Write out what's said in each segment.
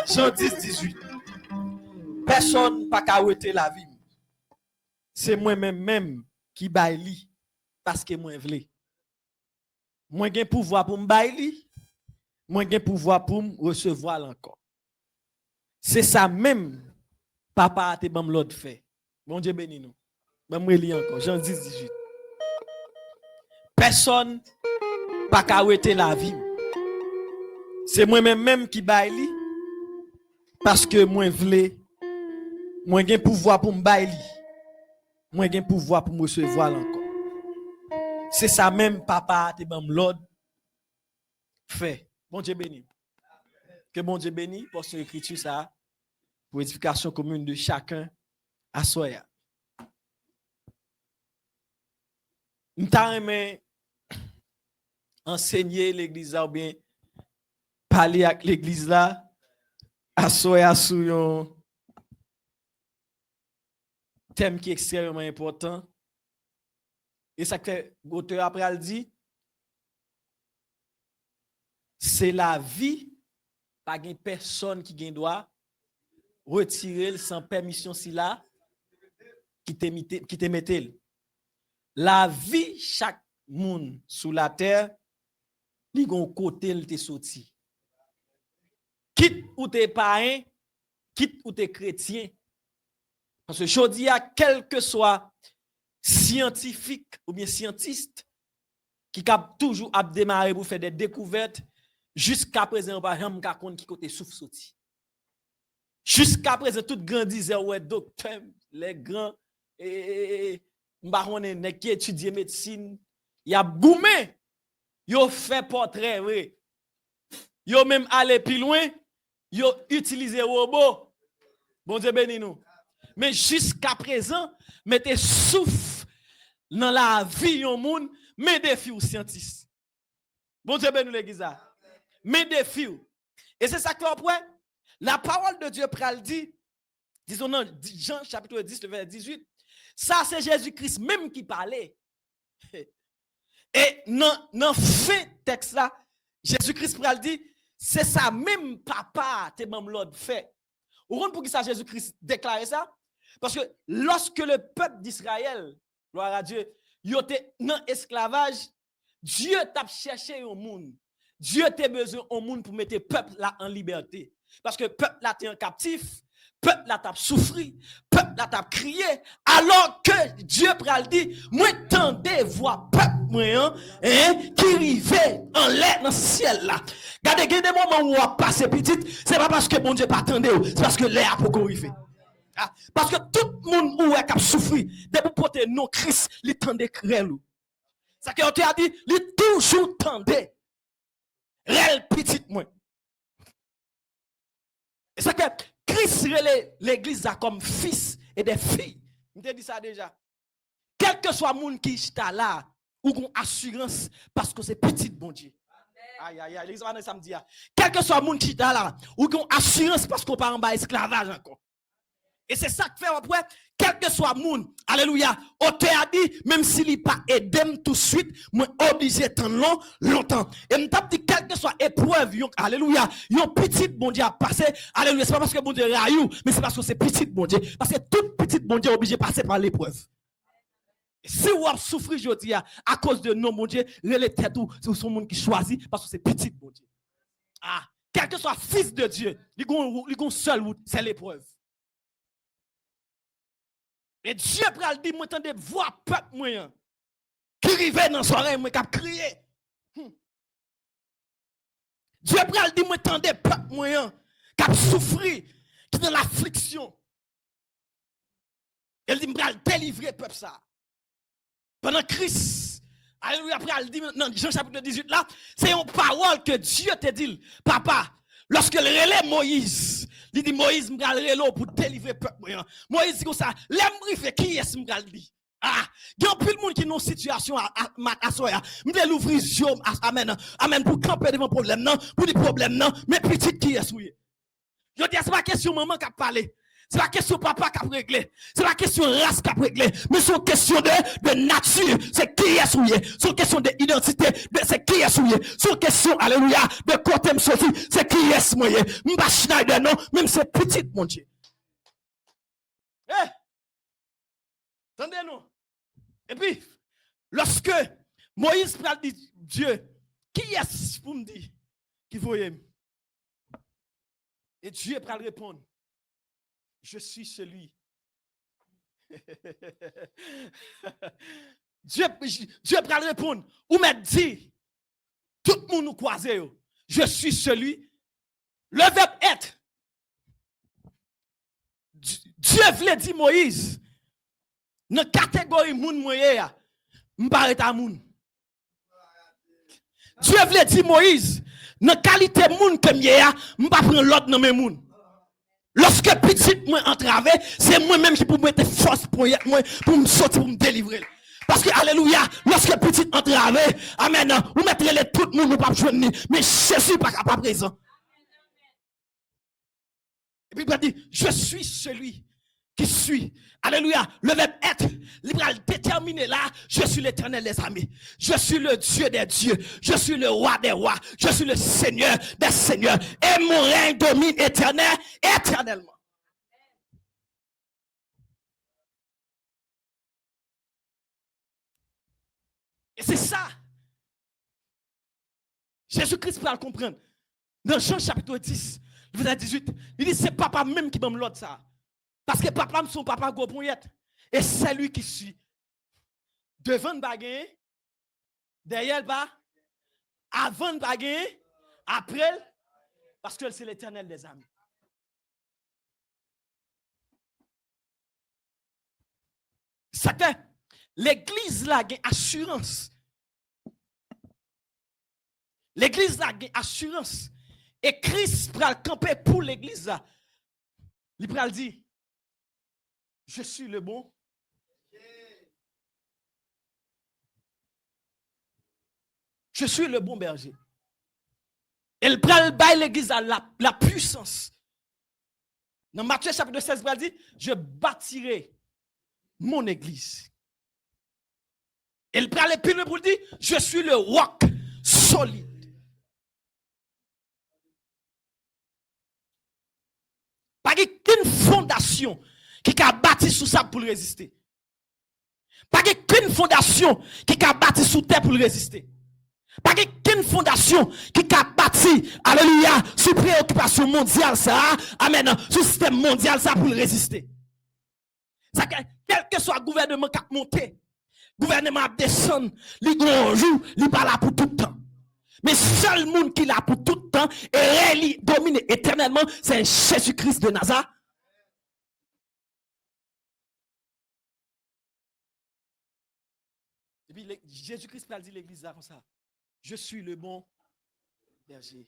Jean 10, 18. Personne pas qu'à arrêter la vie. C'est moi-même qui baille parce que moi vle. Moi j'ai pouvoir pour me bailler, moi j'ai pouvoir pour me recevoir encore. C'est ça même papa a te bam l'autre fait. Bon Dieu béni nous. Ben moi lis encore Jean 10, 18. Personne pas qu'à arrêter la vie. C'est moi-même qui baille parce que moi vle. Moi j'ai pouvoir pour me bailler. Moi j'ai pouvoir pour me recevoir encore. C'est ça même papa te bam l'ordre fait. Bon Dieu béni. Que bon Dieu béni pour son écriture ça pour édification commune de chacun à soi. Nous t'aimer enseigner l'église là ou bien parler avec l'église là à soi sur un thème qui est extrêmement important. Et ça que l'auteur après elle dit, c'est la vie, pas de personne qui doit retirer sans permission si là, qui te mette. La vie, chaque monde sous la terre, li gon côté il te sorti. Quitte ou t'es parrain, quitte ou t'es chrétien. Parce que je dis à quel que soit scientifique ou bien scientiste qui cap toujours à démarrer pour faire des découvertes jusqu'à présent par exemple ka konn qui côté souffle sorti jusqu'à présent tout grand disait ouais docteur les grands et m'barone nèg qui étudier médecine y a goumé yo fait portrait oui yo même aller plus loin yo utiliser robot bon Dieu béni nous mais jusqu'à présent mettez souffle dans la vie yon moun mais défi ou scientiste. Bon Dieu béni l'église. Mais défi. Et c'est ça que après la parole de Dieu pral dit disons dans Jean chapitre 10 le verset 18 ça c'est Jésus-Christ même qui parlait. Et dans fin texte là Jésus-Christ pral dit c'est ça même papa te même l'ordre fait. Ou comprenez pour qui ça Jésus-Christ déclarait ça? Parce que lorsque le peuple d'Israël, gloire à Dieu, yo te dans esclavage, Dieu t'a cherché un monde. Dieu t'a besoin un monde pour mettre peuple là en liberté. Parce que peuple là t'es en captif, peuple là t'a souffri, peuple là t'a crié, alors que Dieu pral dit, moi tendez voir peuple moi qui rive en l'air dans le ciel là. Regardez, il y a des moments où on passe petit, c'est pas parce que bon Dieu pas attendé, c'est parce que l'air pour arriver. Parce que tout le monde où est souffrir, depuis porter non Christ, il tendait crel. Ça que on te a dit, il toujours tendait. Rel petit moi. Et ça que Christ relève l'église comme fils et des filles. Je te dit ça déjà. Quel que soit le monde qui est là, ou qu'on assurance parce que c'est petit bon Dieu. Aïe aïe aïe, l'église va samedi. Quel que soit le monde qui est là, ou qu'on assurance parce qu'on pas en bas esclavage encore. Et c'est ça que fait après, quel que soit le monde, alléluia, auteur a dit, même s'il n'est pas aidé tout de suite, moi obligé de longtemps. Et m't'a dit, quel que soit épreuve, alléluia, yon petit bon Dieu a passé, alléluia, c'est pas parce que bon Dieu raillou, mais c'est parce que c'est petit bon Dieu. Parce que tout petit bon Dieu est obligé de passer par l'épreuve. Si vous avez souffert, je dis, à cause de non bon Dieu, les têtes ou c'est son monde qui choisit, parce que c'est petit bon Dieu. Ah, quel que soit fils de Dieu, il y a seul route, c'est l'épreuve. Et Dieu pral dit, moi tendez voir peuple moyen qui rive dans son oreille, moi qui crier. Dieu pral dit, moi tendez peuple moyen qui souffrir, qui dans l'affliction. Il dit, pral délivrer peuple ça. Pendant Christ, alléluia, pral dit dans Jean chapitre 18 là, c'est une parole que Dieu te dit, papa. Lorsque le relais Moïse, il dit Moïse m'gal relais pour délivrer peuple. Moïse dit comme ça, l'aime fait qui est m'gal dit. Ah, il y a plus de monde qui dans situation à soya. M'dé l'ouvrir yeux amen. Amen pour camper devant problème non, pour des problèmes non, mais petit qui est souillé. Je dis c'est pas question maman qui a parlé. C'est la question papa qui a réglé. C'est la question race qui a réglé. Mais c'est une question de nature. C'est qui est souillé. C'est une question d'identité. C'est qui est souillé. C'est une question, alléluia, de côté me sorti. C'est qui est souillé. M'ba Schneider non. Même c'est petit, mon Dieu. Eh! Attendez-nous. Et puis, lorsque Moïse parle de Dieu, qui est-ce pour me dire qui voyait? Et Dieu va répondre. Je suis celui. Dieu va répondre. Ou m'a dit, tout le monde nous croise. Je suis celui. Le verbe être. Dieu voulait dire Moïse. Dans la catégorie moun moyen, m'barrête à moun. Dieu voulait dire Moïse. Dans la qualité moun que m'yé, m'pa prendre l'autre dans mes moun. Lorsque petit moi entravé, c'est moi-même qui pour mettre force pour me sortir, pour me délivrer. Parce que, alléluia, lorsque petit entravé, amen, vous mettez les tout le monde, nous pas joindre, mais Jésus pas capable présent. Et puis il dit, je suis celui qui suis. Alléluia, le verbe être, il va déterminer là, je suis l'Éternel des amis. Je suis le Dieu des dieux. Je suis le roi des rois. Je suis le Seigneur des seigneurs. Et mon règne domine éternellement. Et c'est ça. Jésus-Christ peut le comprendre. Dans Jean chapitre 10, verset 18, il dit c'est papa même qui me l'autre ça. Parce que papa me son papa go pour yet. Et c'est lui qui suit. Devant le baguette, derrière le bas, avant le baguette, après, parce que c'est l'Éternel des amis. C'est que l'église là a assurance. L'église là a assurance. Et Christ pral camper pour l'église là. Il pral dit, je suis le bon. Je suis le bon berger. Et il pral bail l'église à la puissance. Dans Matthieu chapitre 16, il pral dit, je bâtirai mon église. Et il pral épine pour dire, je suis le roc solide. Pas qu'une fondation qui a bâti sous ça pour le résister. Pas qu'une fondation qui a bâti sous terre pour le résister. Pas qu'une fondation qui a bâti, alléluia, sous préoccupation mondiale ça, amen, sous système mondial ça pour le résister. Ça, quel que soit le gouvernement qui a monté, le gouvernement a descendu, il a un jour, il pas là pour tout le temps. Mais seul monde qui est là pour tout le temps et domine éternellement, c'est Jésus-Christ de Nazareth. Et puis Jésus-Christ a dit l'église là comme ça. Je suis le bon berger.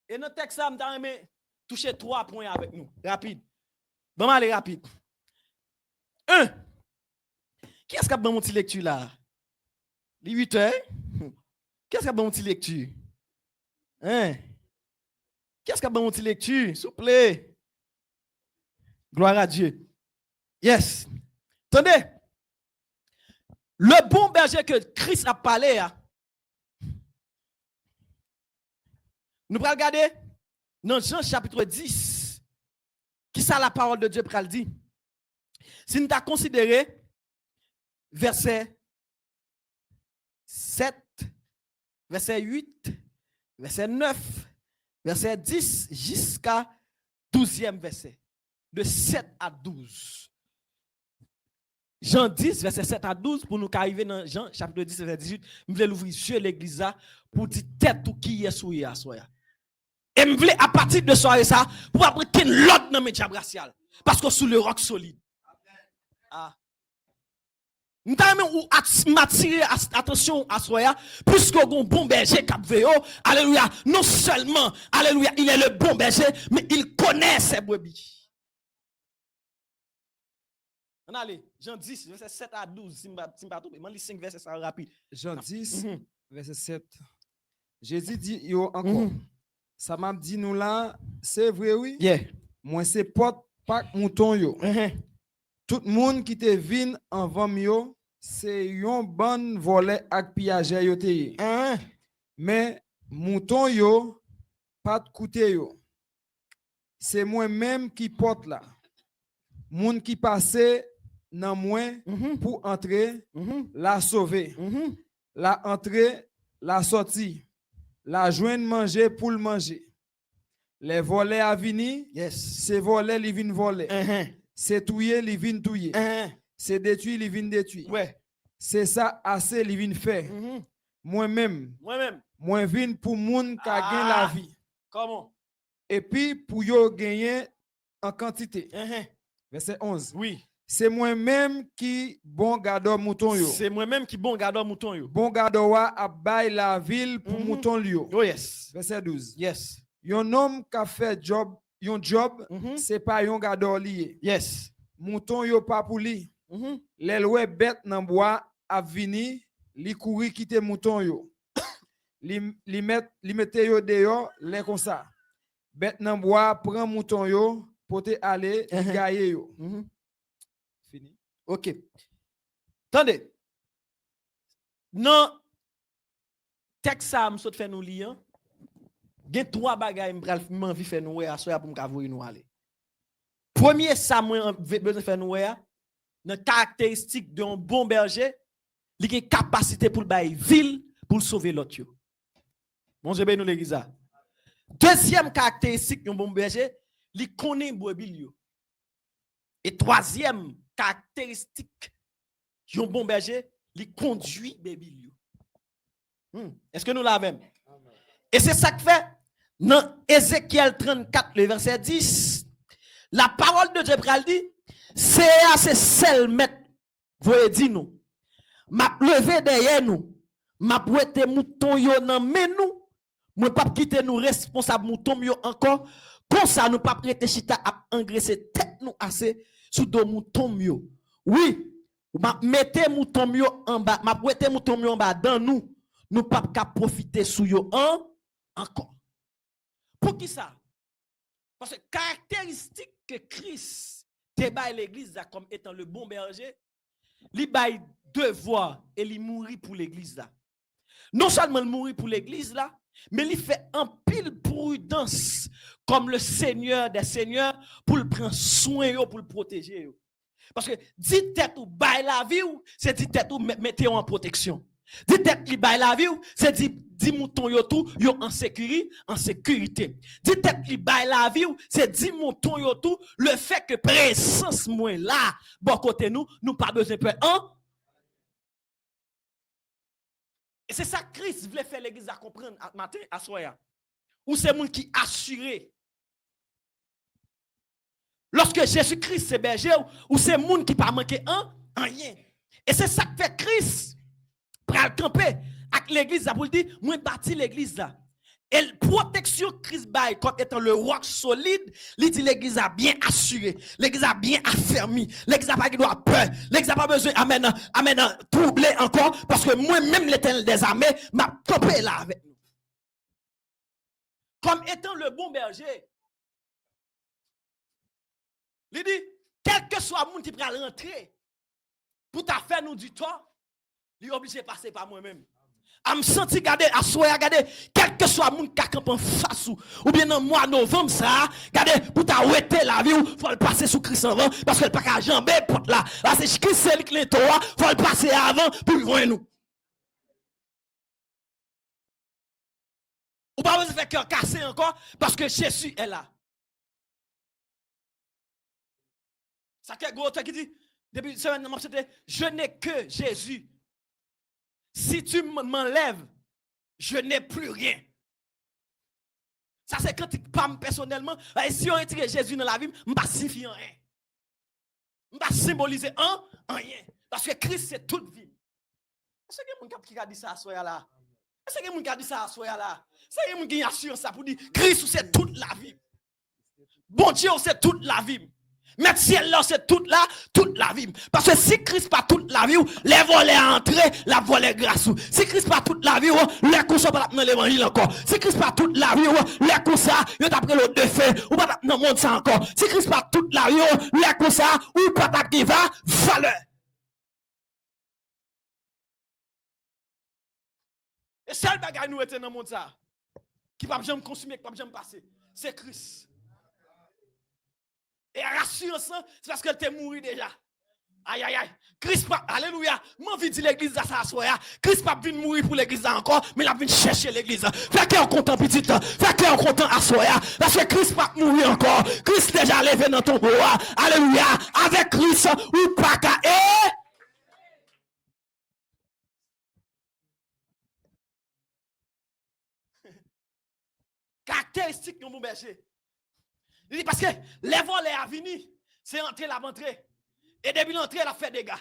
Et notre texte là, je vais toucher 3 points avec nous. Rapide. Bon, allez, rapide. 1. Qui est-ce qui a bon petit lecture là? Les 8 heures. Qui est-ce qui a bon petit lecture? Hein? Qui est-ce qui a bon petit lecture? S'il vous plaît. Gloire à Dieu. Yes. Attendez. Le bon berger que Christ a parlé, nous allons regarder dans Jean chapitre 10, qui ça la parole de Dieu pral dit. Si nous avons considéré verset 7, verset 8, verset 9, verset 10 jusqu'à 12e verset. De 7 à 12. Jean 10, verset 7 à 12, pour nous arriver dans Jean chapitre 10, verset 18, je voulais l'ouvrir sur l'église pour dire tête ou qui est souillé à soi. Et je voulais à partir de soirée ça, pour apprendre qu'il y a l'autre dans le média brassial. Parce que sous le roc solide. Ah. Nous avons attiré attention à soi, puisque un bon berger cap véo, alléluia, non seulement, alléluia, il est le bon berger, mais il connaît ses brebis. On allez, Jean 10, verset 7 à 12, si je ne pas trouver, je lis 5 versets ça rapide. Jean 10, verset 7. Jésus dit yo encore, ça m'a dit nous là, c'est vrai oui. Yeah. Moi c'est porte Pak mouton yo. Tout moun qui te vin en vam yo, c'est yon bon volet ak piaje yo te ye. Mais mouton yo, pas de koute yo. C'est moi-même qui porte là. Moun qui passe nan moi pour entrer, la sauver. La entrer, la sortir. La joindre manger pour le manger. Les volets à venir, c'est voler, li vin voler. C'est touyer, li vin touyer. C'est détruire, li vin détruire. Ouais. C'est ça assez, li vin faire. Moi-même, moi vin pour moun ka gen la vie. Comment? Et puis pour yo gagner en quantité. Verset 11. Oui. C'est moi-même qui bon gardeur mouton yo. C'est moi-même qui bon gardeur mouton yo. Bon gardeur wa a bay la ville pour mouton yo. Oh yes. Verset 12. Yes. Yon homme qui a fait job, yon job, c'est pas yon gardeur lié. Yes. Mouton yo pas pour li. Les loué bête nan bois a vini, li kouri quitter mouton yo. li mette yo dehors, les comme ça. Bête nan bois prend mouton yo, pote aller, gaye yo. Fini. OK. Attendez. Non, texte ça me saute fait nous lire. Gen trois bagages m'envie faire nous à soya pour m'avoyer nous aller. Premier ça moi besoin faire nous dans caractéristique d'un bon berger, il a une capacité pour bailler ville pour sauver l'autre. Bon Dieu nous l'église. Deuxième caractéristique d'un bon berger, il connaît brebis. Et troisième caractéristique d'un bon berger, il conduit brebis. Est-ce que nous l'avons? Et c'est ça que fait dans Ézéchiel 34, le verset 10, la parole de Dieu dit, c'est assez seul maître, vous dit nous, m'a levé derrière nous, m'a prêté mouton yo nan men nous, moi pas quitter nous responsable mouton yo encore, comme ça nous pas prêter chita à engraisser tête nous assez sous dos mouton yo. Oui, m'a mettez mouton yo en bas, m'a prêté mouton yo en bas dans nous pas qu'à profiter sous yo encore. Pour qui ça? Parce que caractéristique que Christ te baille l'église comme étant le bon berger, il baille devoir et il mourit pour l'église là. Non seulement il mourit pour l'église là, mais il fait un pile prudence comme le Seigneur des seigneurs pour le prendre soin yo, pour le protéger yo. Parce que dit tête ou baille la vie, c'est dit tête ou mettez en protection. Dit tête li baille la vie, c'est dit mouton yo tout yo en sécurité. Dit tête li baille la vie, c'est dit mouton yo tout le fait que présence moi là bon côté nous pas besoin peur Et c'est ça que Christ voulait faire l'église à comprendre matin à soir. Ou c'est monde qui assuré. Lorsque Jésus-Christ c'est berger ou c'est monde qui pas manquer rien. Et c'est ça que fait Christ. Pral camper avec l'église pour dire moi bâti l'église là et protection Christ bail comme étant le roc solide, il dit l'église a bien assuré, l'église a bien affermi, l'église a pas droit peur, l'église a pas besoin amen troubler encore parce que moi même l'Éternel des armées m'a campé là avec nous. Comme étant le bon berger. Il dit quel que soit monde qui pral rentrer pour ta faire nous du tort, il est obligé de passer par moi-même. Je me senti garder, à soi, regarder, quel que soit mon qui campe en face ou bien dans le mois de novembre, ça, regardez, pour t'arrêter la vie, il faut le passer sous Christ avant, parce que le pas qu'à jambe, porte là. Là, c'est Christ qui est toi, il faut le passer avant pour le voir nous. Ou pas besoin de faire cœur cassé encore, parce que Jésus est là. Ça fait gros qui dit, depuis semaine, je n'ai que Jésus. Si tu m'enlèves, je n'ai plus rien. Ça, c'est quand tu parles personnellement. Si on retire Jésus dans la vie, je ne vais pas signifier rien. Je ne vais pas symboliser rien. Parce que Christ, c'est toute vie. Est-ce que quelqu'un qui a dit ça à soi là? Est-ce que quelqu'un qui a dit ça à soi là? Est-ce que quelqu'un qui a assuré ça pour dire Christ, c'est toute la vie. Bon Dieu, c'est toute la vie. Mais ciel là, c'est toute la vie. Parce que si Christ pas toute la vie, les volets entrés, la volée grâce. Si Christ pas toute la vie, les coups sont pas dans l'évangile encore. Si Christ pas toute la vie, les coups ça, ils t'après le défait, ou pas dans le monde ça encore. Si Christ pas toute la yo, là comme ça, ou pas ta qui va, valeur. Et seul bagage nous était dans le monde ça, qui pas jamais consommer, qui pas jamais passer, c'est Christ. Et rassurance, c'est parce qu'elle t'est mouru déjà. Aïe, aïe, aïe. Christ, alléluia. Moi, je dis l'église à ça, soya. Christ pas venu mourir pour l'église encore, mais il a venu chercher l'église. Fait qu'on content petit temps. Fait qu'on content à soya. Parce que Christ pas mourir encore. Christ déjà levé dans ton bois. Alléluia. Avec Christ, ou pas qu'à caractéristique de mon berger. Il dit parce que les volets à venir, c'est entrer la rentrée. Et depuis l'entrée, elle a fait des dégâts.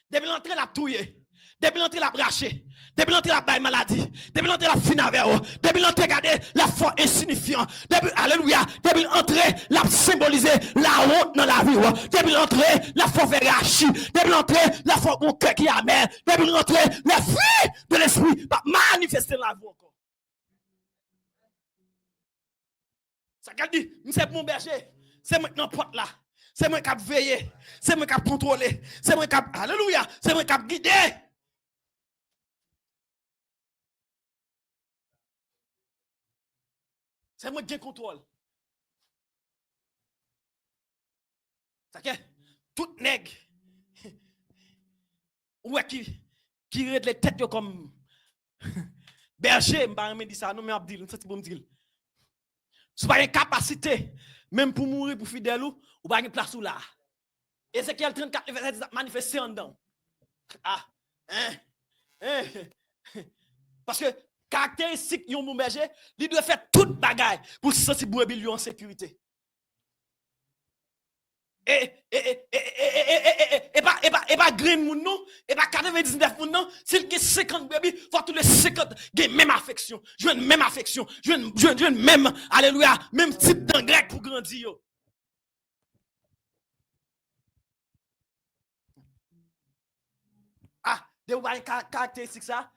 Depuis l'entrée, elle a touillé. Depuis l'entrée, elle a braché. Depuis l'entrée, elle a baillé maladie. Depuis l'entrée, elle a fini avec eux. Depuis l'entrée, regardez la foi insignifiante. Depuis, alléluia. Depuis l'entrée, elle a symbolisé la honte dans la vie. Depuis l'entrée, la foi fait rachis. Depuis l'entrée, la foi mon cœur qui est amer. Depuis l'entrée, les fruits de l'esprit va manifester la vie encore. Ça qu'elle dit, c'est mon berger. C'est maintenant porte là. C'est moi qui ai veillé. C'est moi qui ai contrôlé. C'est moi qui ai... Alléluia. C'est moi qui ai guidé. C'est moi qui ai contrôle. Ça que tout nègre ouais qui règle les têtes comme berger, m'pa me dit ça non mais Abdil, ça c'est bon me dire. C'est pas une capacité même pour mourir pour fidèle ou pas une place ou là. Ézéchiel 34 verset manifesté en dedans. Ah, parce que caractéristique yon moun berger, il doit faire toute bagaille pour se sentir brebis en sécurité. Et pas green moun non, et pas 99 moun non, s'il y a 50 brebis, faut tous les 50 gen même affection, je même affection, je même alléluia, même type d'engrais pour grandir yo. Ah, de ou pas caractéristique ça,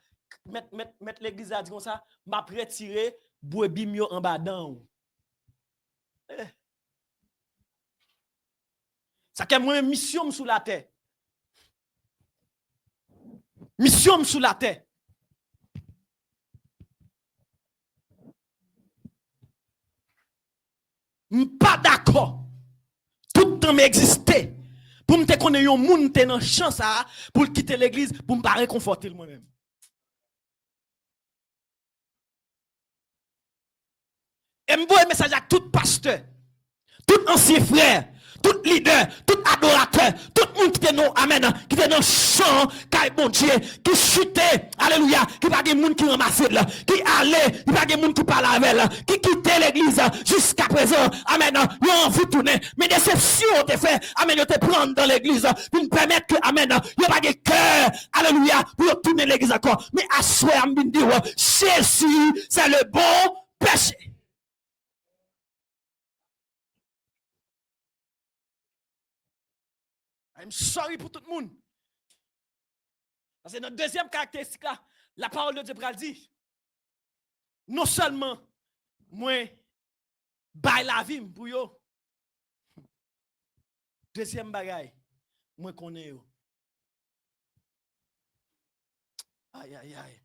mettre l'église à dire comme ça, m'a retirer brebis mio en bas dan. Ça que moi mission sous la terre. Mission sous la terre. Pas d'accord. Tout le temps m'exister. Pour me connaître un monde te dans chance pour quitter l'église pour me pas réconforter moi-même. Et me voyer message à tout pasteur, tout ancien frère, tout leader, tout adorateur, tout le monde qui est non, amen, qui est dans champ, qui bon Dieu, qui chutait, alléluia, qui pas de monde qui ramasse là, qui allait, qui pas de monde qui parle avec là, qui quittait l'église jusqu'à présent, amen, ils ont envie de tourner, mais déception te fait, amen, ils te prendre dans l'église, pour nous permettre que, amen, ils pas de cœur, alléluia, pour tourner l'église encore, mais à soi, me dire, Jésus, c'est le bon péché. I'm sorry pour tout le monde. Parce que notre deuxième caractéristique là, la parole de Dieu dit, non seulement moi bail la vie pour yo. Deuxième bagaille, moi connais yo. Aïe aïe aïe.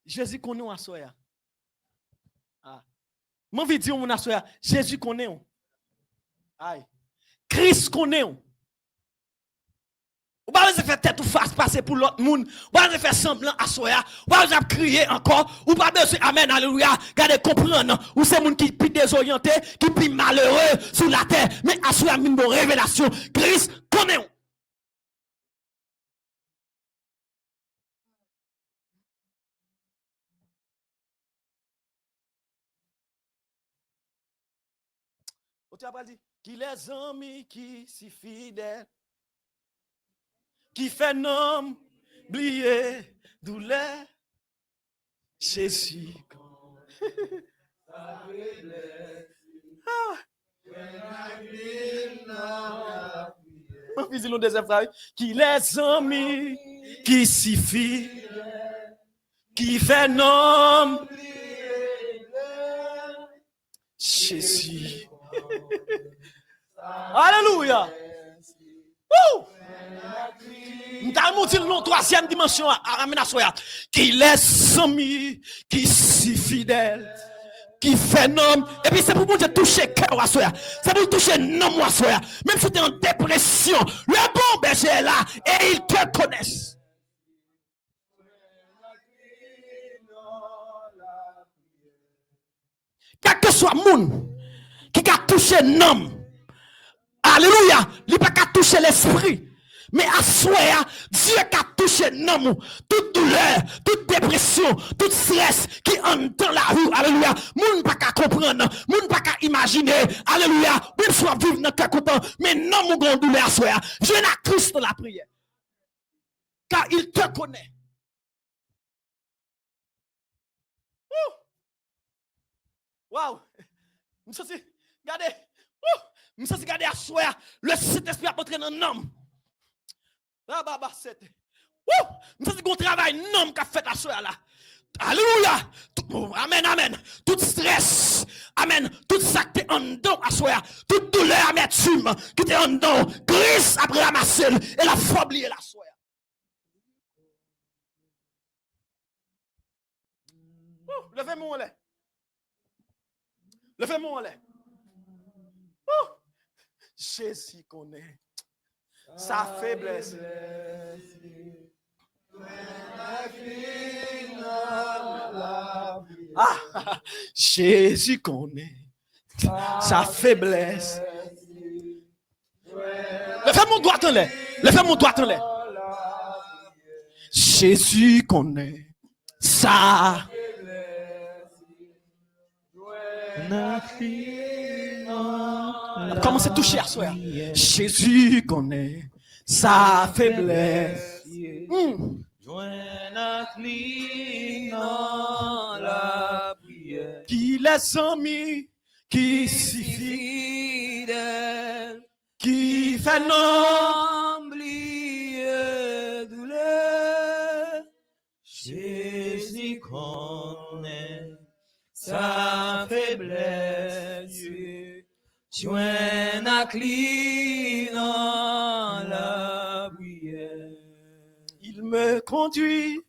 Jésus connaît on soya. Ah. Mon vidéo mon soya, Jésus connaît on. Aïe. Christ connaît on. Ou pas faire tête ou face passer pour l'autre monde. Ou pas faire semblant à soya. Ou pas crier encore. Ou pas besoin amen alléluia. Gardez comprendre. Ou c'est monde qui plus désorienté, qui plus malheureux sur la terre. Mais à soya une bonne révélation. Christ connaît on. Tu as pas dit qui les amis qui si fidèles. Qui fait nom, oublier, douleur, Jésus. Mon fils, il deuxième frère, qui les amis, qui s'y fient, qui fait nom, Jésus. Alléluia. Nous allons monter la troisième dimension à Amenasoya. Qu'il est ami, qui si fidèle, qui fait nom. Et puis c'est pour vous toucher cœur à soya. C'est pour toucher nom à soya. Même si tu es en dépression, le bon berger est là et il te connaît. Quel que soit monde qui a touché nom. Alléluia. Il n'a pas qu'à toucher l'esprit. Mais à soi, Dieu qui a touché non, toute douleur, toute dépression, tout stress qui entend la rue, alléluia, moun pas qu'à comprendre, moun pas qu'à imaginer, alléluia, même soit vivre dans quelque content, mais non mon grand douleur à soi, je n'ai Christ dans la prière, car il te connaît. Waouh, regardez, regardez à soi, le Saint-Esprit a montré un homme. Nous avons un travail non qu'a fait à soi là. Alléluia. Amen, amen. Tout stress, amen. Tout ça qui est en dedans à soi, toute douleur, amertume qui est en dedans, Christ après ramasser et la folie la soi. Levez-moi en l'air. Levez-moi en l'air. Jésus connaît sa faiblesse. Jésus connaît sa faiblesse. Levez mon doigt en l'air. Levez mon doigt en l'air. Jésus connaît sa comment c'est touché à soi. Jésus connaît sa faiblesse. Qu'il est ami, qui si fidèle, qui fait non oublier douleur. Jésus connaît sa faiblesse. Joint à cli dans la prière. Il me conduit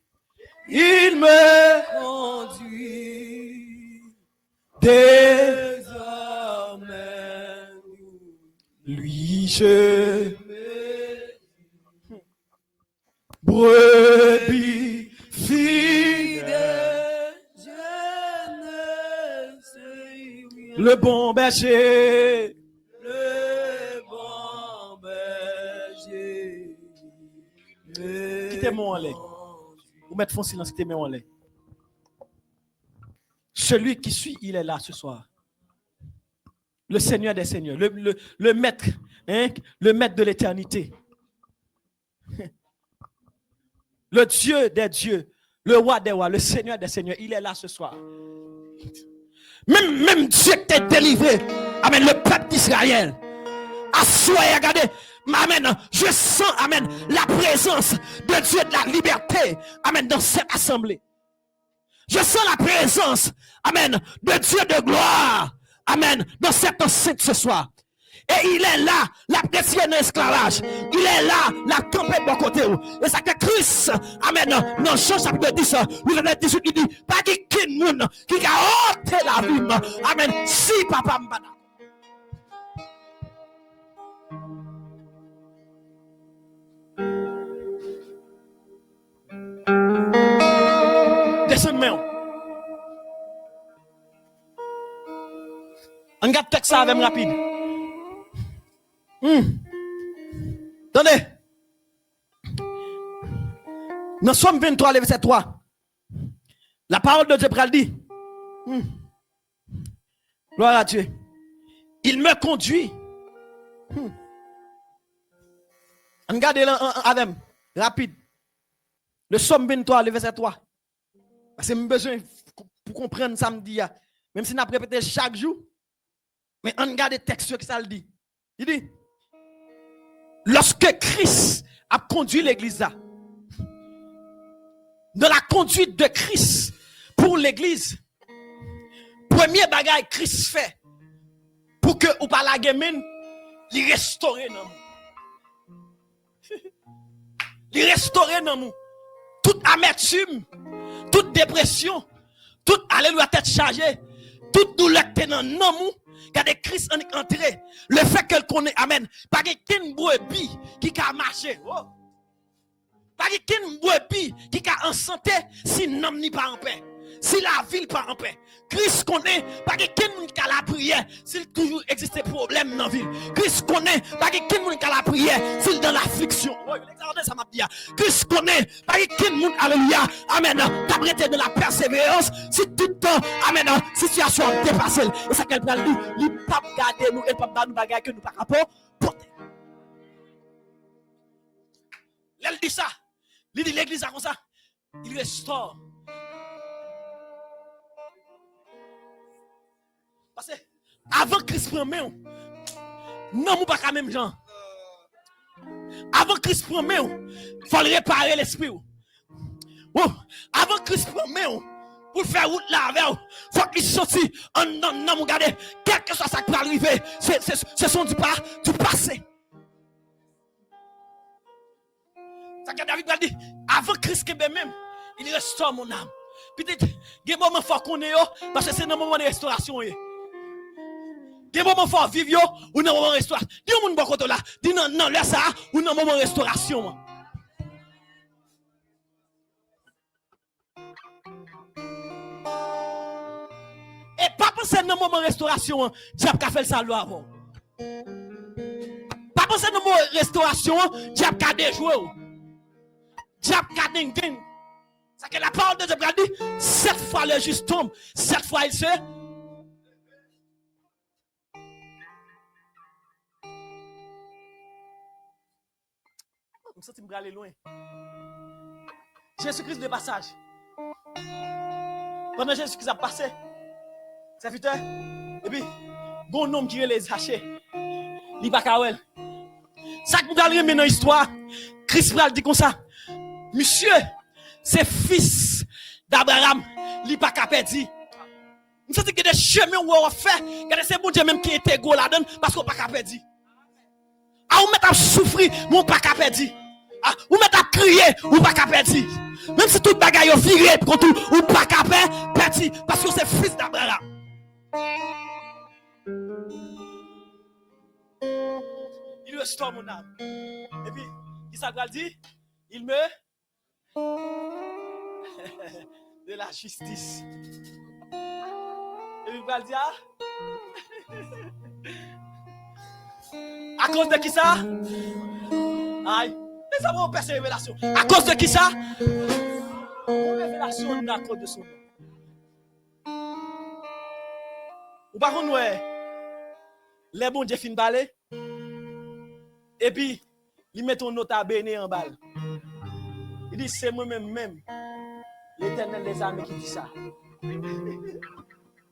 désormais. Lui je brebis fidèle, le bon berger, quittez-moi en l'air. Vous mettez fond silence, quittez-moi en l'air. Celui qui suit, il est là ce soir. Le Seigneur des Seigneurs, le maître, hein, le maître de l'éternité. Le Dieu des dieux, le roi des rois, le Seigneur des seigneurs, il est là ce soir. Même Dieu t'a délivré. Amen, le peuple d'Israël. Assoyez, regardez. Amen. Je sens, amen, la présence de Dieu de la liberté. Amen, dans cette assemblée. Je sens la présence, amen, de Dieu de gloire. Amen, dans cette enceinte ce soir. Et il est là, la décision de l'esclavage. Il est là, la tempête de côté. Et ça que Christ, amen, dans Jean chapitre 10, verset 18, il dit, pas qui moun qui a ôté la vie. Amen, si papa m'bana. Descends main. On garde texte ça avec rapide. Attendez. Dans Somme 23, verset 3. La parole de Dieu dit. Gloire à Dieu. Il me conduit. Regardez là avec rapide. Le Somme 23, verset 3. Parce que j'ai besoin pour comprendre samedi. Même si on a répété chaque jour. Mais on regarde le texte qui ça le dit. Il dit. Lorsque Christ a conduit l'église là, dans la conduite de Christ pour l'église, premier bagage Christ fait, que ou pas la gamin, il restaure dans nous. Il restaure dans nous. Toute amertume, toute dépression, toute alléluia tête chargée, toute douleur qui est dans nous, quand Christ en entré, le fait qu'elle connaît, amen, pas qu'une brebis qui a marché, oh. Pas qu'une brebis qui a en santé si l'homme n'est pas en paix. Si la ville pas en paix, Christ connaît, pas quelqu'un qui a la prière, s'il toujours existe des problèmes dans la ville. Christ connaît, pas quelqu'un qui a la prière, s'il dans l'affliction. Ça m'a dit. Christ connaît, pas quelqu'un qui alléluia, amen, t'as prêté de la persévérance, si tout le temps, amen, situation dépassée. Et ça qu'elle prend lui, il pas garder nous, il pas nous bagaille que nous pas rapport porter. Elle dit ça, il dit l'église comme ça, il restaure. Parce que avant Christ prend main, non, nous pas quand même gens. Avant Christ prend main, il faut réparer l'esprit. Avant Christ prend main, pour faire route là avec, il faut qu'il sorte en non, regardez, quel que soit ça qui va arriver, ce sont du passé. Ça que David va dire, avant Christ qui même, il restaure mon âme. Peut-être, il y a un moment fort qu'on est, parce que c'est un moment de restauration. Il y a un moment fort vivre ou un moment de restauration. Dis au monde bon côté là, dis non, là ça, ou un moment de restauration. Et pas penser à un moment de restauration, diable a fait ça avant. Pas penser à un moment de restauration, diable a déjoué. Diable a ding. Ça que la parole de Dieu dit, 7 fois le juste tombe, 7 fois il se. Je me aller loin. Jésus-Christ de passage. Pendant Jésus-Christ a passé, serviteur, et puis, bon homme qui est les hachés, il va kawel. Ça que vous allez remettre dans l'histoire, Christ va dire comme ça, monsieur, c'est fils d'Abraham, il va pas perdu. Nous savons que des chemins où on fait, que c'est bon Dieu même qui était go là-dedans, parce qu'on pas perdu. Ah, on met à souffrir, mais on pas perdu. Ah, ou met à crier, ou pas perdu. Même si tout bagaille est viré contre ou pas perdu, parce que c'est fils d'Abraham. Il restaure mon âme. Et puis, il s'aggrave dit, il me de la justice. Et puis, il va dire, à cause de qui ça? Aïe. Les hommes ont percé révélation. À cause de qui ça? Révélation à cause de son nom. Ou par contre, les bons Dieu fin balé. Et puis, ils mettent un nota béné en balle. Il dit, c'est moi-même, l'Éternel des armées qui dit ça.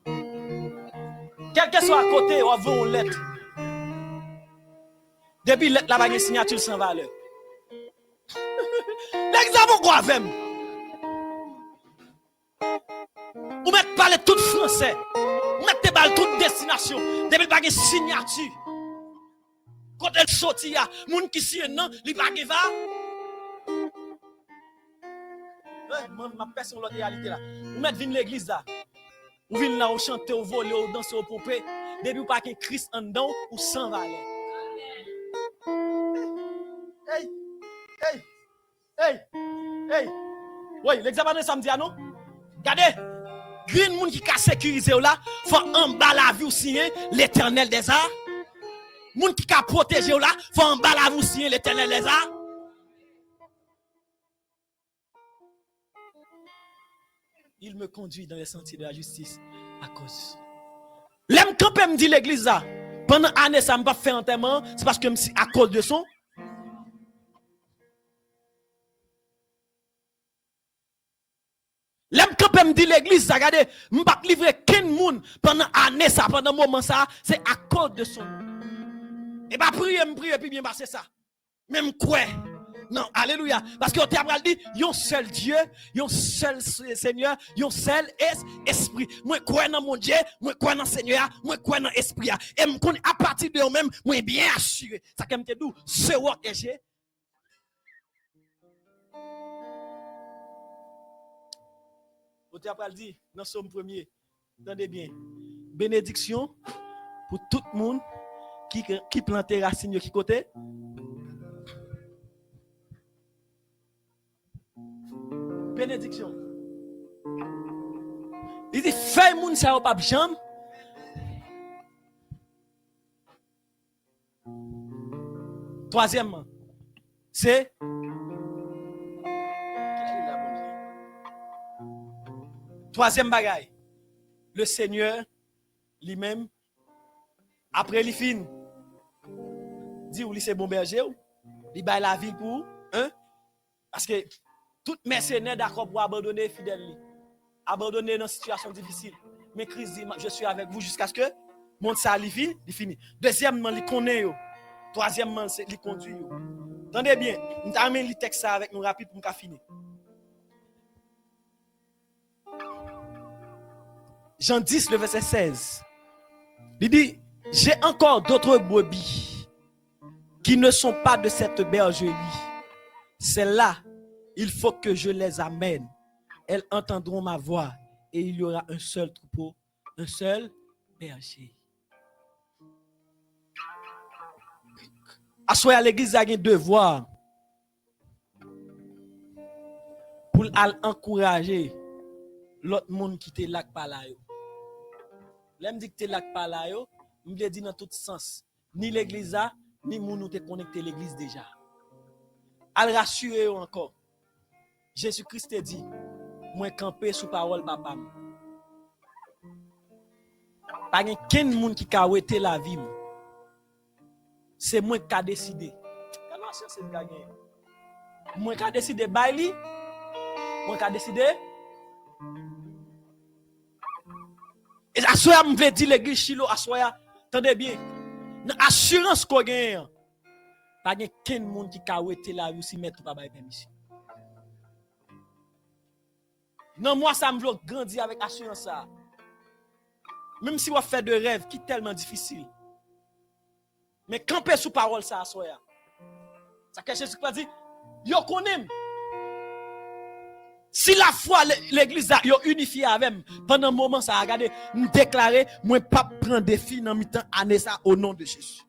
Quel que soit à côté, on veut une lettre. Depuis la bague signature sans valeur. L'examen quoi avec? Ou mettre parler tout français. Ou mettre parler toute destination. Depuis la bague signature. Quand elle sortit, moun qui si non, li bague va. Ma personne l'autre réalité là. Ou mettre vinn l'église là. Ou vinn là ou chanter ou voler ou danser ou pomper. Depuis pas que Christ en dedans ou sans valeur. Hey. Oui, l'examen de samedi, non? Regardez, green moun qui a sécurisé là, faut en bas la vie aussi, l'Éternel des arts. Moun qui a protégé là, faut en bas la vie aussi, l'Éternel des arts. Il me conduit dans les sentiers de la justice à cause. L'aime quand me dit l'église là, pendant année ça me pas fait enterrement, c'est parce que à cause de son. L'aime quand me dit l'église ça, regardez, m'pas livrer qu'un monde pendant année ça, pendant moment ça, c'est à cause de son. Et pas prier puis bien passer ça. Même quoi, Non, alléluia. Parce que on dit, yon seul Dieu, yon seul Seigneur, yon seul esprit. Moi, crois dans mon Dieu, moi, crois dans Seigneur, moi, crois dans esprit. Et me connais à partir de eux-mêmes, moi, bien assuré. Ça comme te dit, ce work que j'ai. On t'a dit, dans Somme 1er, attendez bien, bénédiction pour tout le monde qui plante racines qui côté. Bénédiction. Il dit, fais moun sa ou pas jambe. Troisièmement, c'est troisième bagaille. Le Seigneur lui-même, après il fin, dit ou lui c'est bon berger, il baille la ville pour hein? Parce que tout mercenaire d'accord pour abandonner fidèle, abandonner dans une situation difficile. Mais Christ dit, je suis avec vous jusqu'à ce que mon ça il finit. Deuxièmement, il connaît yo. Troisièmement, c'est il conduit yo. Attendez bien, nous amène le texte avec nous rapide pour nous finir. Jean 10, le verset 16. Il dit, j'ai encore d'autres brebis qui ne sont pas de cette bergerie. Celles-là, il faut que je les amène. Elles entendront ma voix et il y aura un seul troupeau, un seul berger. À l'église, il y a un devoir pour encourager l'autre monde qui te lac par là. L'aime dit que te lac par là, je me dit dans tout sens. Ni l'église a, ni moun ou te connecté l'église déjà. Al rassurer encore. Jésus-Christ te dit, moi camper sous parole papa. Pas qu'un monde qui a ouété la vie. C'est moi qui a décidé. Moi qui a décidé baili. Moi qui a décidé. Et assoya me veut dire l'église Chilo assoya, attendez bien. Dans assurance qu'on gagne. Pas qu'un monde qui a ouété la vie si mettre pas bail permission. Non, moi ça me veut grandir avec assurance ça. Même si on fait de rêves qui tellement difficile. Mais camper sous parole ça assoya. Ça que Jésus dit, yo connaît. Si la foi l'église a unifié avec pendant un moment ça a regardé me déclarer moi pas prendre défi dans mi-temps année ça au nom de Jésus.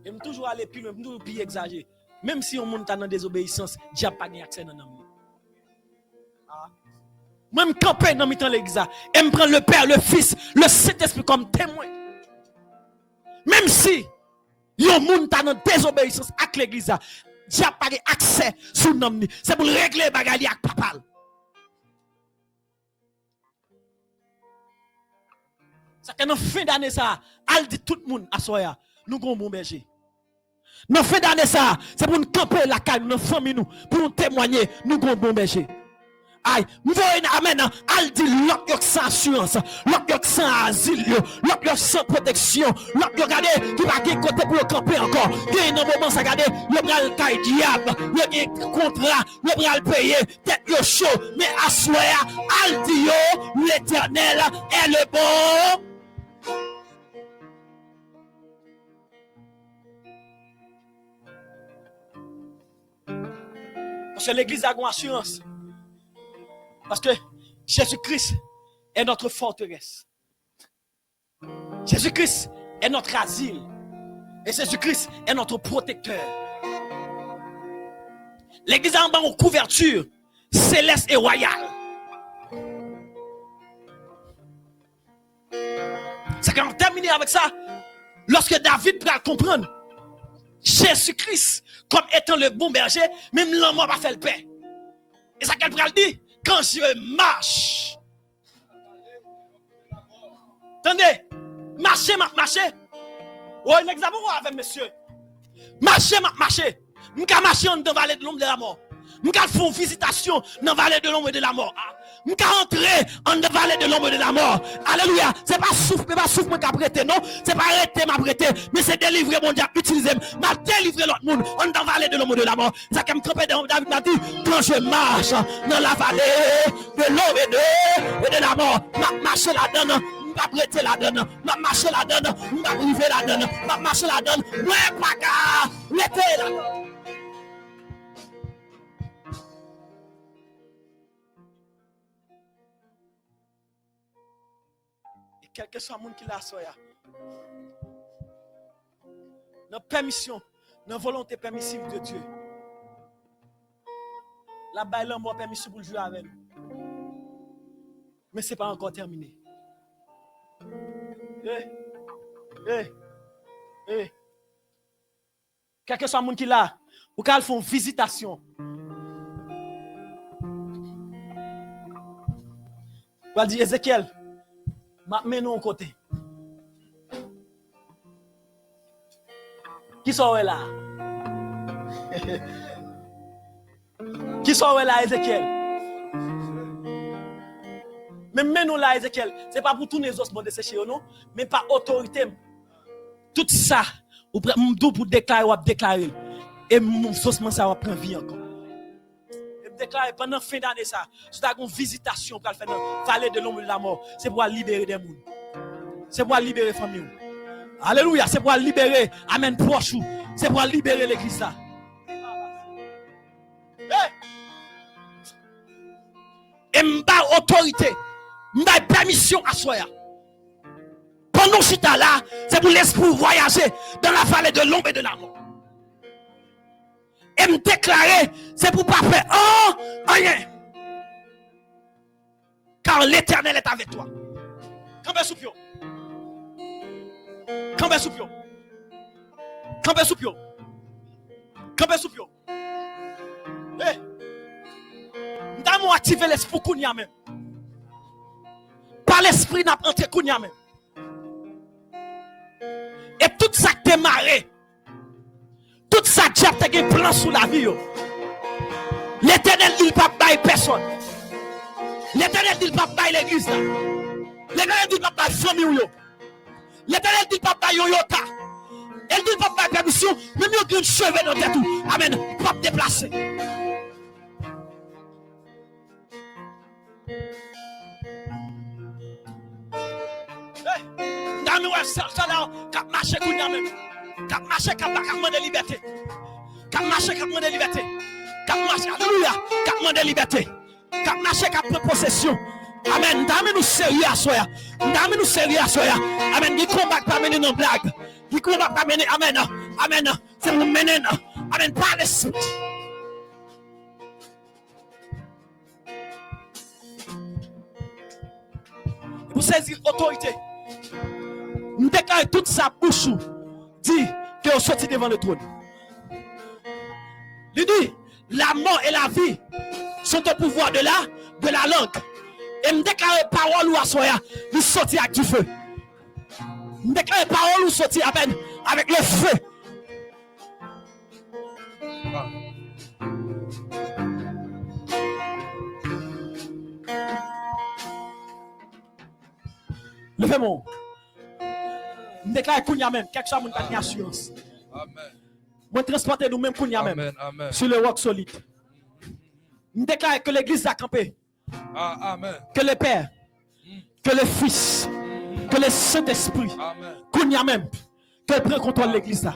Et me toujours aller plus loin, toujours plus exagérer. Même si on monte dans désobéissance, Dieu pas gain accès dans nous. Même camper dans mi-temps l'église et me prendre le Père, le Fils, le Saint-Esprit comme témoin. Même si yon moun ta dans désobéissance avec l'église, Dieu pas accès sur nom ni. C'est pour régler bagali avec papa. Ça que dans fin d'année ça, al dit tout le monde à soya, nous gon bon berger. Dans fin d'année ça, c'est pour nous camper la caille dans famille nous, pour nous témoigner, nous gon bon berger. Aïe, nous voyons amen, al dit l'autre yok sans assurance, l'autre yok sans asile, l'autre yok sans protection, l'autre yok regardez qui va gagner côté pour camper encore. Gagne un moment ça regardez, le bral caille diable, le gagne contrat, le bral payer, tête yo chaud, mais assoya, al dit yo, l'Éternel est le bon. Parce que l'église a une assurance. Parce que Jésus-Christ est notre forteresse. Jésus-Christ est notre asile. Et Jésus-Christ est notre protecteur. L'église a une couverture céleste et royale. C'est quand on termine avec ça. Lorsque David peut comprendre Jésus-Christ comme étant le bon berger, même l'homme va faire le paix. Et ça qu'elle peut dire. Quand je marche, attendez, marcher. Oh, un exemple avec monsieur. Marcher. Je vais marcher dans la vallée de l'ombre de la mort. Je vais faire une visitation dans la vallée de l'ombre de la mort. Je suis entré en la vallée de l'ombre de la mort. Alléluia. C'est pas souffle, qui a prêté, non. C'est pas arrêter, m'a prêté. Mais c'est délivrer mon diable, utiliser. M'a délivré l'autre monde en la vallée de l'ombre de la mort. Ça qui me campé dans David m'a dit, quand je marche dans la vallée de l'ombre et de la mort, m'a marché là-dedans. M'a prêté là-dedans. M'a marché là-dedans. M'a privé là-dedans. M'a marché là-dedans. Ouais, pas qu'à l'été là. Quel que soit le monde qui l'a soya. Dans permission, dans volonté permissive de Dieu. La baille l'homme a permission pour le jouer avec nous. Mais ce n'est pas encore terminé. Quel que soit le monde qui l'a, ou qu'elle font visitation. On va dire Ézéchiel. Mais nous, côté. Qui sont là? Qui sont là, Ézéchiel? Mais nous là, Ézéchiel, ce n'est pas pour tous les os de sécher, non? Mais par autorité. Tout ça, pour déclarer ou déclarer. Et mon saucement, ça va prendre vie encore. Déclaré pendant fin d'année ça, c'est une visitation pour faire dans la vallée de l'ombre de la mort. C'est pour libérer des gens. C'est pour libérer les familles. Alléluia, c'est pour libérer, amen, proche. C'est pour libérer l'église là. Et m'ba autorité, m'ba permission à soi. Pendant ce temps là, c'est pour l'esprit voyager dans la vallée de l'ombre et de la mort. Et me déclarer, c'est pour pas faire rien. Car l'Éternel est avec toi. Campez sous pied. Campez sous pied. Campez sous pied. Campez sous pied. Eh. Nous avons activé l'esprit Kounia même. Par l'esprit, nous avons entré Kounia même. Et tout ça qui est marré. Tout ça, diable a un plan sous la vie. L'Éternel dit pas bailler personne. L'Éternel dit pas bailler l'église. L'Éternel dit pas bailler famille. L'Éternel dit pas bailler yota. Elle dit pas bailler permission. Même si vous avez cheveux dans tête. Amen. Pas déplacer. Nous avons ça là. Cap marcher qu'on a même. Cap marcher, cap de liberté. Cap marcher, cap de liberté. Cap marcher, alléluia. Cap de liberté. Cap marcher, cap de possession. Amen. Nous sérieux à soi. Nous sérieux à soi. Amen. Du combat pas mener nos blagues. Du combat pas mener. Amen. Amen. C'est nous mener. Amen. Par l'esprit. Vous saisir autorité. Nous déclarons toute sa bouche. Dit que vous sortez devant le trône. Il dit, la mort et la vie sont au pouvoir de la langue. Et me déclare parole ou à soya, il sortit avec du feu. Me déclare parole ou sortit à peine avec le feu. Levez-moi. Je déclare qu'il y a même quelque chose qui a assurance. Amen. Je transporter nous-mêmes qu'il y a même sur le roc solide. Je déclare que l'église a campé. Amen. Que le Père, que le Fils, que le Saint-Esprit, qu'il y a même, que prend contrôle de l'église là.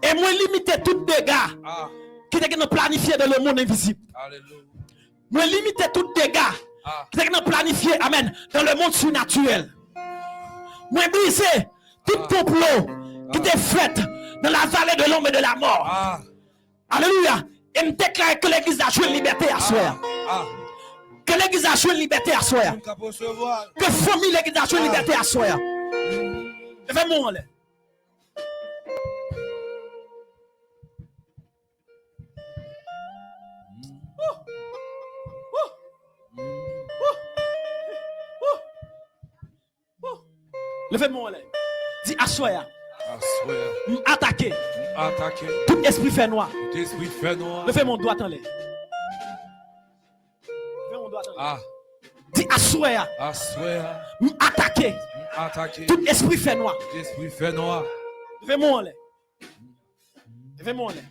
Et moi limiter tout dégâts qui sont planifiés dans le monde invisible. Moi limiter tout dégâts qui sont planifiés, amen, dans le monde surnaturel. Moi briser tout complot qui était fait dans la vallée de l'ombre et de la mort. Alléluia. Et me déclare que l'église a joué liberté à soi. Que l'église a joué liberté à soi. Que famille l'église a joué liberté à soi. Levez-moi là. Levez-moi là. Dis assoya. Attaquer. Tout esprit fait noir. Levez mon doigt en l'air. droite. Ah, Dis assoya. assoya. Attaquer. Attaquer. Tout esprit fait noir. L'esprit fait noir. Fais-moi en l'air. Fais-moi en l'air.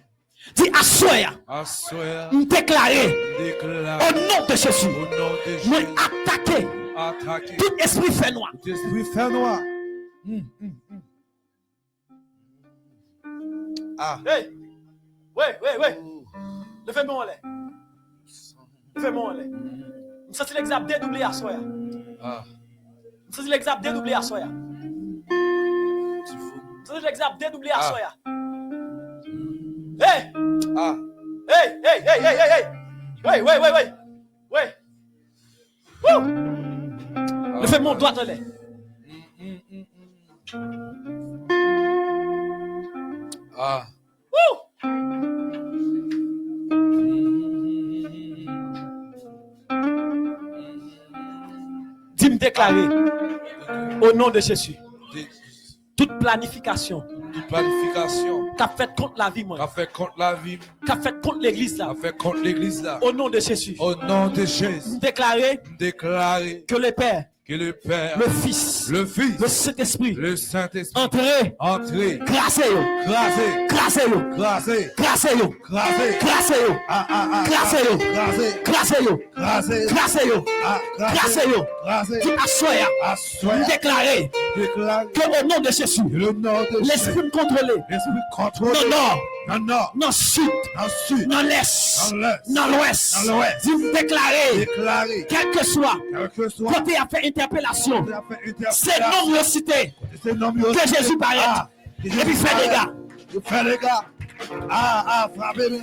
Dis assoya. Assoya. Déclarer. Déclare. Au nom de Jésus. Au nom de Moi Jésus. attaquer. Attaquer. Tout esprit fait noir. L'esprit fait noir. Ah. Hey. Ouais. Levez-moi en l'air. Levez-moi en l'air. Ça c'est l'exemple dédoublé à soya. Ah. Ça c'est l'exemple dédoublé à soya. Ça c'est l'exemple dédoublé à soya. Hey! Ah. Hey! Ouais. Wouh! Levez mon doigt en l'air. Ah. Wouh! Dis-moi déclarer au nom de Jésus. Toute planification Toute planification. qu'a fait contre la vie, moi. Qu'a fait contre la vie. Qu'a fait contre l'église là. Qu'a fait contre l'église là. Au nom de Jésus. Au nom de Jésus. Déclarer Déclarer que le Père, que le Père, le Fils, le Fils, le Saint-Esprit, le Saint-Esprit, entrez, entrez, grâce à vous, crasez, grâce à vous, crasez, grâce à vous, crasez, grâce à vous, ah, grâce à vous, crasez, grâce à vous, crasez, grâce à vous, ah, grâce à vous. crasez, Qui assoya, assoya, déclarer déclare que au nom de Jésus, le nom de Jésus, l'esprit me contrôlé, l'esprit contrôle, non, non, non, non, sud, ensuite, non, l'est, dans l'est, non, l'ouest, dans l'ouest, dis déclarer, déclarer, quel que soit, quel que soit, côté a fait interpellation, c'est c'est non cité non que Jésus paraît, et puis fait des gars. Fais les gars. Ah, frappez-moi.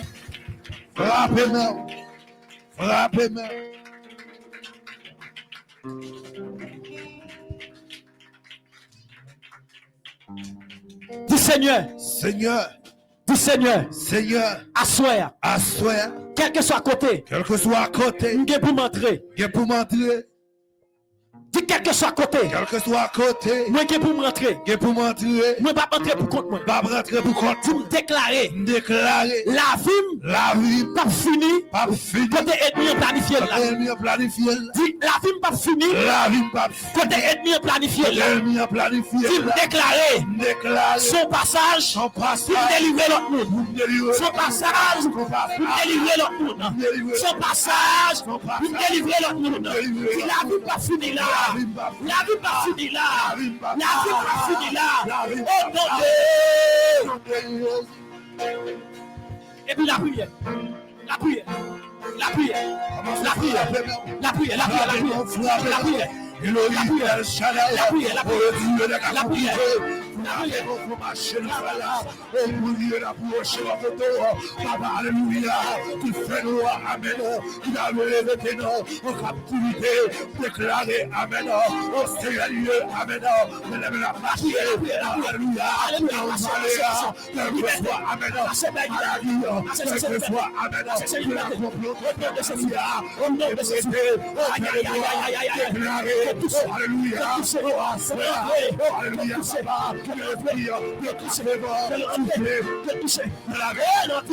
Frappez-moi. Frappez-moi. Dis Seigneur, Seigneur, dis Seigneur, Seigneur, assoya, assoya, quel que soit à côté, quel que soit à côté, m'gé pour m'entrer. qui est pour m'entrer, Dis quel que soit à côté, quel que soit à côté, moi qui pour m'entrer. qui est pour m'entrer, Moi pas entrer pour compte moi. pas rentrer pour compte, Dis me déclarer déclarer la vie la vie, pas fini. pas fini, Côté ennemi planifié là. l'ennemi a planifié, Dis la vie pas fini. la vie pas Côté ennemi planifié là. l'ennemi a planifié, Dis me déclarer déclarer son passage son pour passage, délivrer l'autre monde. délivrer Son passage pour délivrer l'autre monde. Son passage pour délivrer l'autre monde. Dis la vie pas fini là. La vie pas fini là. La vie pas fini là. Oh non Dieu. Et puis la prière. La prière. La prière. La prière. La prière. La prière. La prière. Elohim El Shaddai, La prière. La oh Dieu de La prière. pour marcher le là, oh Dieu la pour la photo, Papa Alléluia, tu fais nous Amen, il a levé tes noms en captivité, déclaré Amen, oh Seigneur Dieu, Amen, lève la marche, Alléluia, quel que soit Amen, quel que soit Amen, que la complot, au nom de Jésus, déclaré, Alléluia, Alléluia, Papa, que le pays, que toucher les bords, que toucher la guerre,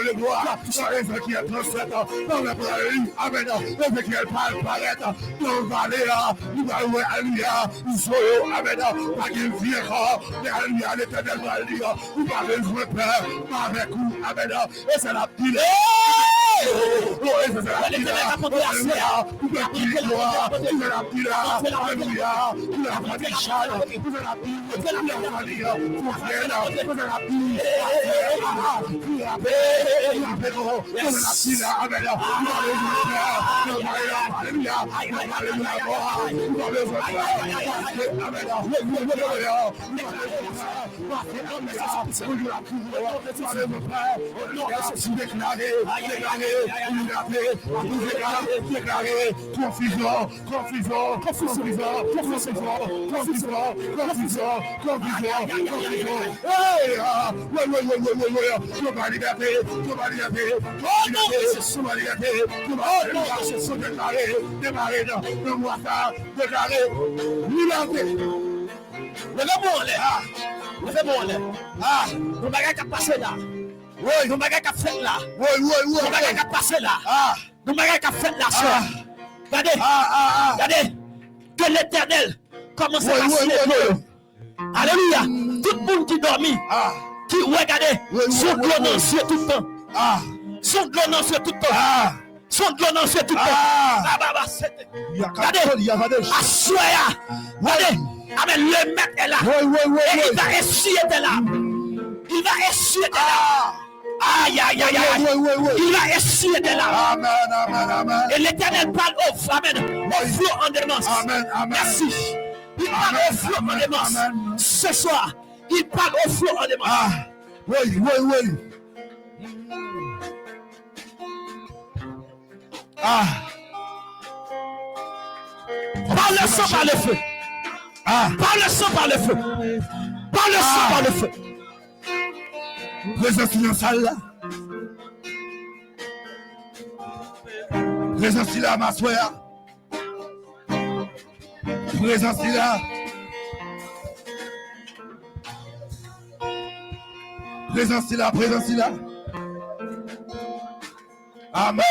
le bois, Ézéchiel 37, dans le pays, Amen, Ézéchiel paraît, dans le vallée, nous allons, Alléluia, nous soyons, Amen, pas qu'il vienne, mais Alléluia, l'Éternel va dire, vous m'avez joué peur, avec vous, Amen, et c'est la pile. Nous bagage qui passé là. Oui, nous bagage qui fait là. Oui, nous bagage qui passé là. Nous bagage qui fait là. Regardez. Regardez. Que l'Éternel commence à se lever. Alléluia. Tout le monde qui dormit. Qui regardez. Son glonance tout le temps. Son glonance tout le temps. Son glonance tout le temps. Regardez. Assoya. Regardez. Amen. Le maître est là. Et il va essuyer de larmes. Il va essuyer des larmes. Aïe, aïe, aïe, aïe. Il va essuyer des larmes. Amen. Et l'Éternel parle au flot en démence. Merci. Il parle au flot en démence. Ce soir, il parle au flot en démence. Oui. Par le sang, par le feu. Par le sang, par le feu. Par le sang, par le feu. Présence dans la salle là. Présence là, ma soeur. Présence là. Présence là. Amen.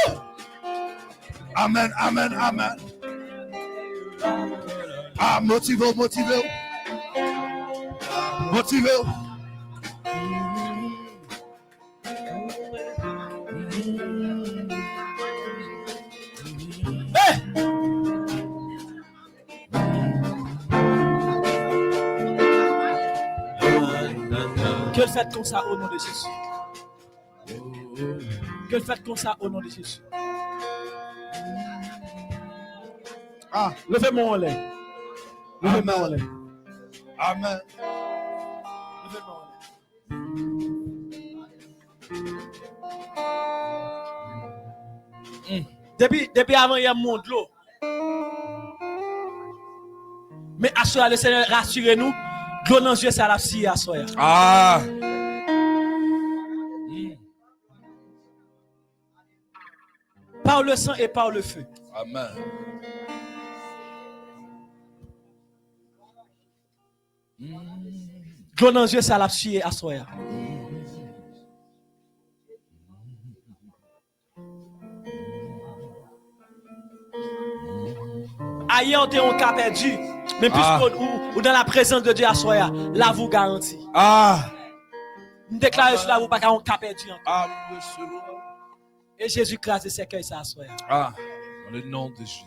Motivez. Que le faites comme ça au nom de Jésus. Que le faites comme ça au nom de Jésus. Levez-moi en l'air. Levez-moi en l'air. Amen. Levez-moi en l'air. Depuis avant, il y a un monde l'eau. Mais assurez le Seigneur, rassurez-nous. L'eau dans les yeux, ça la scie à soi. Par le sang et par le feu. Amen. L'eau dans les yeux, ça la scie à soi. Ailleurs, on est cas perdu. Mais puisque ou dans la présence de Dieu à soi, là vous garantit. Nous déclarons sur la vous pas qu'on cas perdu encore. Et Jésus-Christ c'est que ça à soi. Dans le nom de Jésus.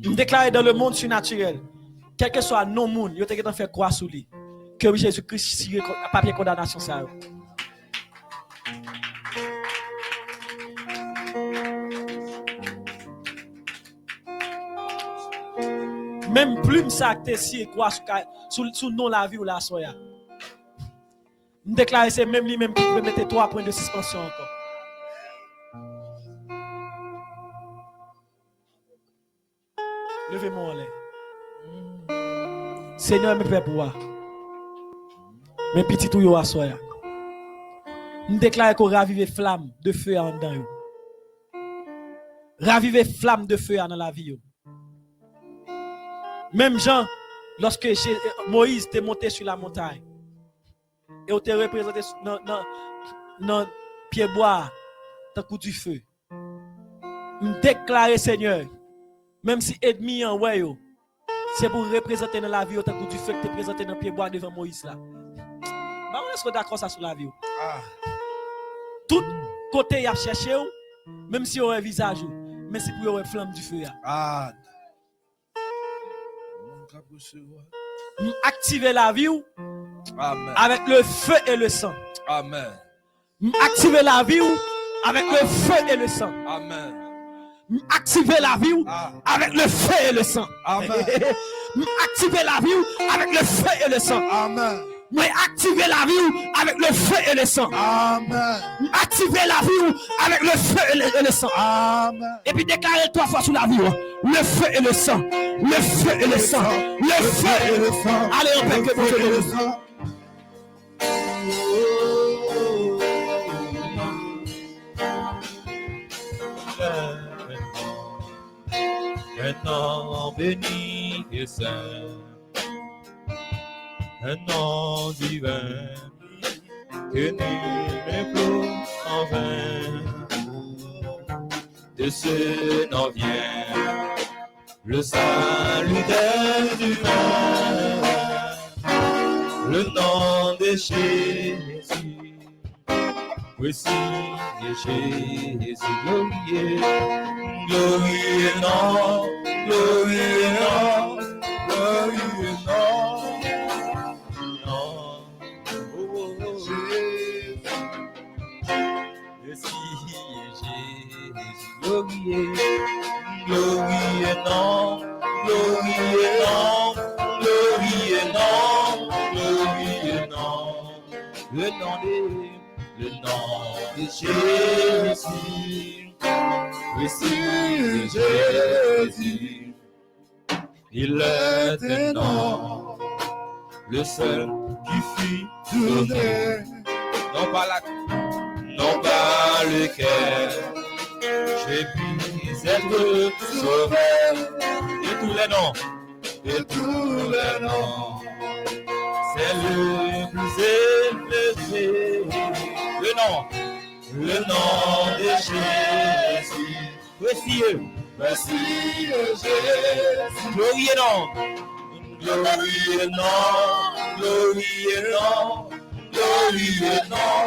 Nous déclarons dans le monde surnaturel, quel que soit non monde, il y a fait croire sur lui que Jésus-Christ tire papier condamnation ça. Même plume ça que si quoi sous non la vie ou la soya. Nous déclarer c'est même lui même qui peut mettre 3 points de suspension encore. Levez-moi en l'air. Seigneur me fait pouvoir. Mes petits tout yo à soya. Nous déclarer qu'on ravive flamme de feu en dedans yo. Ravive flamme de feu dans la vie yo. Même Jean, lorsque Moïse était monté sur la montagne, et on était représenté dans pied bois, dans coup du feu. Je déclare, Seigneur, même si ennemi en ouais, c'est pour représenter dans la vie, tant coup du feu que tu présenté dans pied bois devant Moïse là. Bah, on est d'accord ça sur la vie. Tout côté y a cherché, même si on a un visage, mais c'est pour y flamme du feu. Activer la vie avec le feu et le sang. Amen. Activer la vie avec le feu et le sang. Amen. Activer la vie avec le feu et le sang. Amen. Activer la vie avec le feu et le sang. Amen. Mais activer la vie avec le feu et le sang. Amen. Activer la vie avec le feu et le sang. Amen. Et puis déclarer 3 fois sur la vie. Le feu et le sang. Le feu et le sang. Le feu et le sang. Allez, on peut que vous le sang. Un nom béni et saint, un nom divin, que nul ne peut en vain. de ce nom vient le salut des humains, le nom de Jésus. Voici Jésus, glorieux, glorieux nom, glorieux nom, glorieux nom, nom, oh, Jésus. Voici Jésus, glorieux, glorieux nom, glorieux nom, glorieux nom, glorieux nom, le nom de Jésus. Voici Jésus, il est un nom, le seul qui fut donné, non pas lequel j'ai pu être sauvé. Et tous les noms, c'est le plus élevé. Le nom de Jésus. Voici Jésus. Glorieux nom, glorieux nom, glorieux nom, glorieux nom,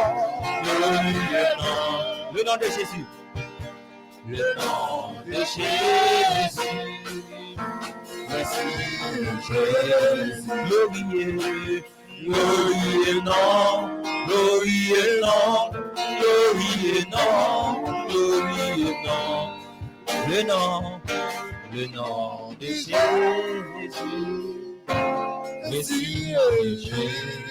glorieux nom. Le nom de Jésus. Le nom de Jésus. Voici Jésus. Glorieux. Glorieux nom, glorieux nom, glorieux nom, glorieux nom. Le nom de Jésus. Voici Jésus.